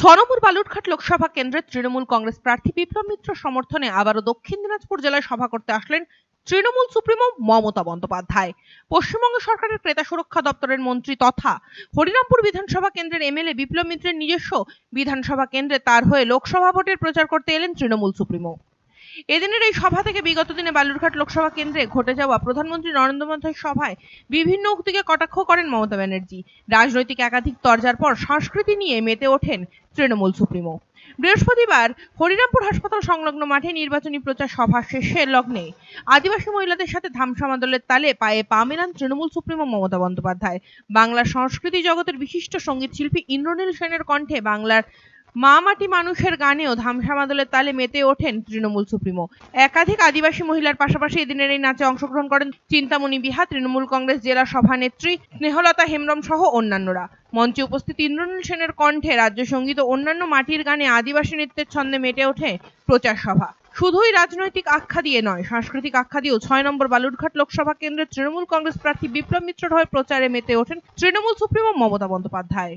6 নম্বর বালুরঘাট লোকসভা কেন্দ্রের তৃণমূল কংগ্রেস প্রার্থী বিপ্লব মিত্র সমর্থনে আবারও দক্ষিণ দিনাজপুর জেলায় সভা করতে আসলেন তৃণমূল সুপ্রিমো মমতা বন্দ্যোপাধ্যায়। পশ্চিমবঙ্গ সরকারের ক্রেতা সুরক্ষা দপ্তরের মন্ত্রী তথা হরিরামপুর বিধানসভা কেন্দ্রের এমএলএ বিপ্লব মিত্রের নিজস্ব বিধানসভা কেন্দ্রে তার হয়ে লোকসভা ভোটের প্রচার করতে এলেন তৃণমূল সুপ্রিমো। এদিনের এই সভা থেকে বিগত দিনে বালুরঘাট লোকসভা কেন্দ্রে ঘটে যাওয়া প্রধানমন্ত্রী নরেন্দ্র মোদীর সভায় বিভিন্ন উক্তিকে কটাক্ষ করেন মমতা ব্যানার্জি। রাজনৈতিক একাধিক তরজার পর সংস্কৃতি নিয়ে মেতে ওঠেন তৃণমূল সুপ্রিমো। বৃহস্পতিবার হরিরামপুর হাসপাতাল সংলগ্ন মাঠে নির্বাচনী প্রচার সভা শেষে লগ্নে আদিবাসী মহিলাদের সাথে ধামসামাদলের তালে পায়ে পা মেলান তৃণমূল সুপ্রিমো মমতা বন্দ্যোপাধ্যায়। বাংলার সংস্কৃতি জগতের বিশিষ্ট সঙ্গীত শিল্পী ইন্দ্রনীল সেনের কণ্ঠে বাংলার মা মাটি মানুষের গানেও ধামসামাদলের তালে মেতে ওঠেন তৃণমূল সুপ্রিমো। একাধিক আদিবাসী মহিলার পাশাপাশি এদিনের এই নাচে অংশগ্রহণ করেন চিন্তামণি বিহা, তৃণমূল কংগ্রেস জেলা সভানেত্রী স্নেহলতা হেমব্রম সহ অন্যান্যরা। মঞ্চে উপস্থিত ইন্দ্রনীল সেনের কণ্ঠে রাজ্য সঙ্গীত ও অন্যান্য মাটির গানে আদিবাসী নৃত্যের ছন্দে মেতে ওঠে প্রচার সভা। শুধুই রাজনৈতিক আখ্যা দিয়ে নয়, সাংস্কৃতিক আখ্যা দিয়েও 6 নম্বর বালুরঘাট লোকসভা কেন্দ্রের তৃণমূল কংগ্রেস প্রার্থী বিপ্লব মিত্রের হয়ে প্রচারে মেতে ওঠেন তৃণমূল সুপ্রিমো মমতা বন্দ্যোপাধ্যায়।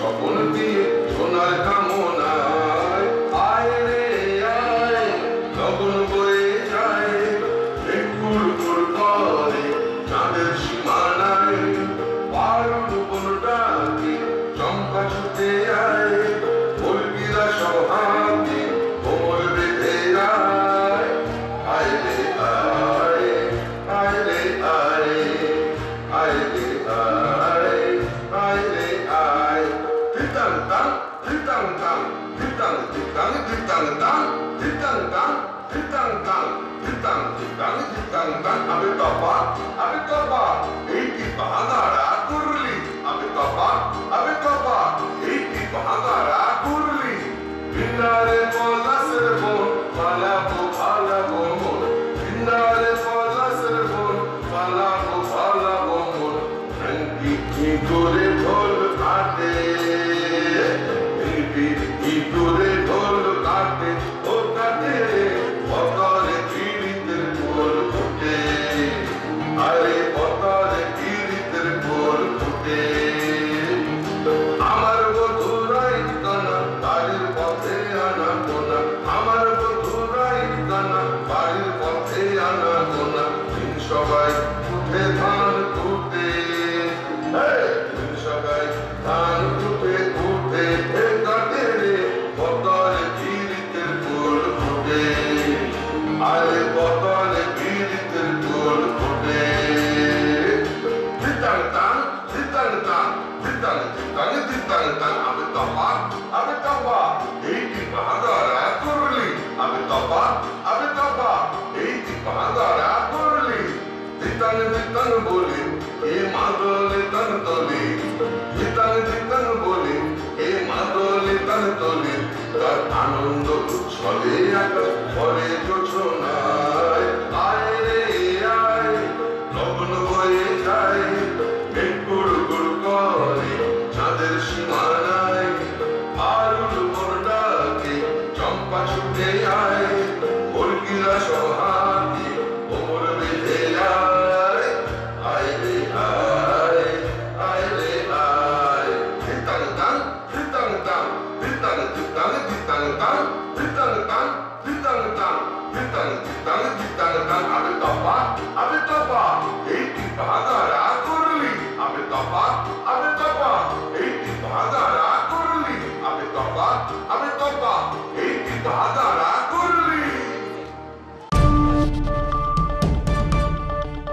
স্বপন দিয়ে সোনার কামনায় আয় রে আয়, লগন বয়ে যায় কুর কুর করে চাঁদের সীমানায়, পারুল কোনটাকে চম্পা ছুটে আয়, কলকিরা সব হাতে কোমর বেঁধে আয়, আয় রে আয়, আয় রে আয়, আয় রে আয়, আয় রে আয়। করে ঢোল কাটে ইঁদুরে ঢোল কাটে ও কাটে পতরে পীড়িতের ঢোল ফুটে, আরে পতরে পীড়িতের ঢোল ফুটে। আমার বধুরাই কানা বাড়ির পথে আনা গোনা, আমার বধুরাই কানা বাড়ির পথে আনা গোনা, সবাই উঠে ধান কুটে, সবাই ধান কুটে কুটে কাটে রে পতরে পীড়িতের ঢোল ফুটে, আরে পতরে পীড়িতের ঢোল ফুটে। দিতাং তাং দিতাং তাং দিতাং দিতাং দিতাং তাং, আমি তপা আমি তপা এই কি বাঁধারা করলি, আমি তপা আমি তপা এই কি বাঁধারা করলি, দিতাং দিতাং বলি এ মাদলে তন তলি, দিতাং দিতাং বলি এ মাদলে তন তলি, তার আনন্দ উচ্ছলে আকাশ পরে জোছনায়, আয় রে আয়, লগন বয়ে যায় গুড় গুড় করে চাঁদের সীমানায়, আরুল মোরডাকে চম্পা ছুটে আয়, কলকিরা সহাতি কোমর বেঁধে আয়, আয় রে আয়, আয় রে আয়। দিতাং তাং দিতাং তাং দিতাং দিতাং দিতাং তাং দিতাং তাং দিতাং তাং দিতাং দিতাং দিতাং তাং, আমি তপা